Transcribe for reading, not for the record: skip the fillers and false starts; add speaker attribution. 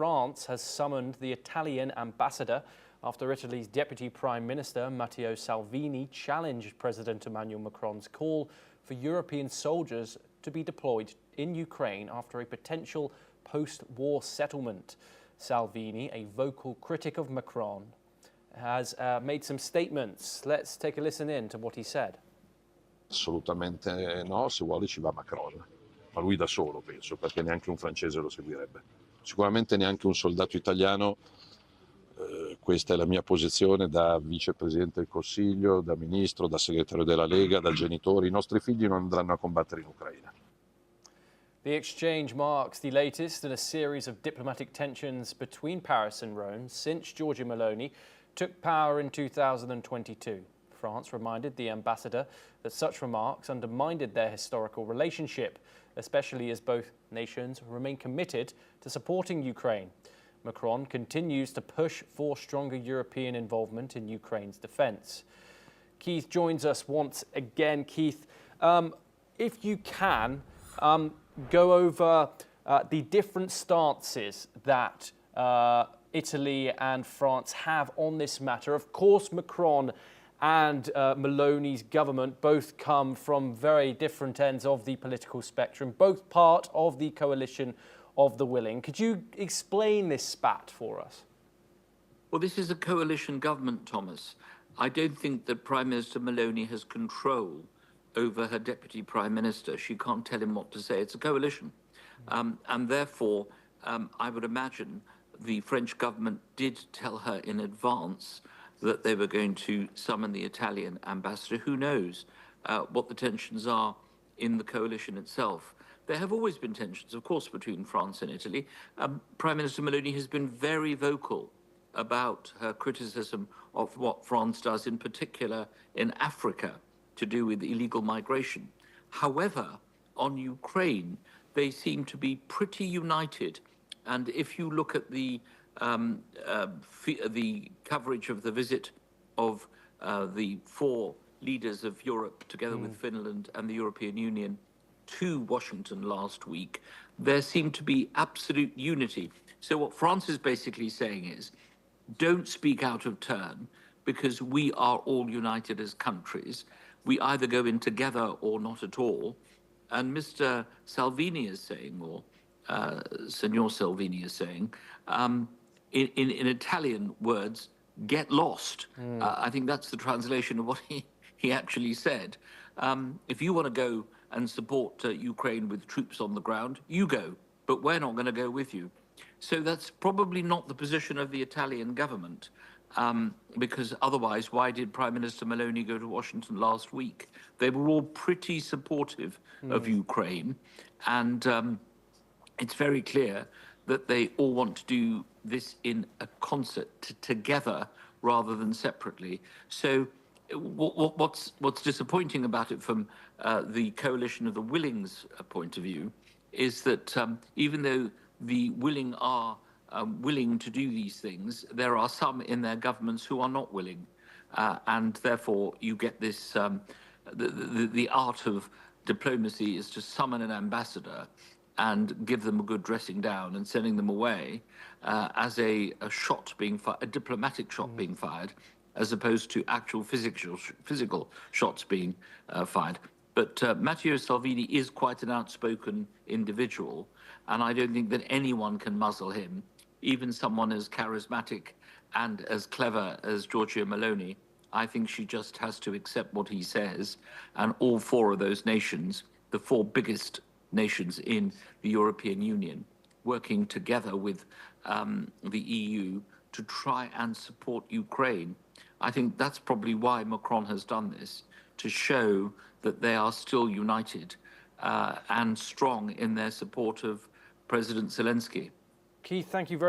Speaker 1: France has summoned the Italian ambassador after Italy's Deputy Prime Minister, Matteo Salvini, challenged President Emmanuel Macron's call for European soldiers to be deployed in Ukraine after a potential post-war settlement. Salvini, a vocal critic of Macron, has made some statements. Let's take a listen in to what he said.
Speaker 2: Assolutamente no, se vuole ci va Macron, ma lui da solo penso, perché neanche un francese lo seguirebbe. Sicuramente neanche un soldato italiano, questa è la mia posizione da vicepresidente del Consiglio, da ministro, da segretario della Lega, da genitori. I nostri figli non andranno a combattere in Ucraina.
Speaker 1: The exchange marks the latest in a series of diplomatic tensions between Paris and Rome since Giorgia Meloni took power in 2022. France reminded the ambassador that such remarks undermined their historical relationship, especially as both nations remain committed to supporting Ukraine. Macron continues to push for stronger European involvement in Ukraine's defence. Keith joins us once again. Keith, if you can, go over the different stances that Italy and France have on this matter. Of course, Macron and Meloni's government both come from very different ends of the political spectrum, both part of the coalition of the willing. Could you explain this spat for us?
Speaker 3: Well, this is a coalition government, Thomas. I don't think that Prime Minister Meloni has control over her Deputy Prime Minister. She can't tell him what to say. It's a coalition. And therefore, I would imagine the French government did tell her in advance that they were going to summon the Italian ambassador. Who knows what the tensions are in the coalition itself. There have always been tensions, of course, between France and Italy. Prime Minister Meloni has been very vocal about her criticism of what France does, in particular in Africa, to do with illegal migration. However, on Ukraine, they seem to be pretty united. And if you look at the coverage of the visit of the four leaders of Europe, together with Finland and the European Union, to Washington last week, there seemed to be absolute unity. So what France is basically saying is, don't speak out of turn, because we are all united as countries. We either go in together or not at all. And Mr. Salvini is saying, or Signor Salvini is saying, in Italian words, get lost. I think that's the translation of what he actually said. If you want to go and support Ukraine with troops on the ground, you go, but we're not going to go with you. So that's probably not the position of the Italian government, because otherwise, why did Prime Minister Meloni go to Washington last week? They were all pretty supportive of Ukraine, and it's very clear that they all want to do this in a concert together rather than separately. So what's disappointing about it from the coalition of the willings point of view is that even though the willing are willing to do these things, there are some in their governments who are not willing. And therefore you get this, the art of diplomacy is to summon an ambassador and give them a good dressing down and sending them away as a shot being fired, a diplomatic shot being fired, as opposed to actual physical shots being fired. But Matteo Salvini is quite an outspoken individual, and I don't think that anyone can muzzle him, even someone as charismatic and as clever as Giorgia Meloni. I think she just has to accept what he says, and all four of those nations, the four biggest nations in the European Union, working together with the EU to try and support Ukraine. I think that's probably why Macron has done this, to show that they are still united and strong in their support of President Zelensky.
Speaker 1: Keith, thank you very much.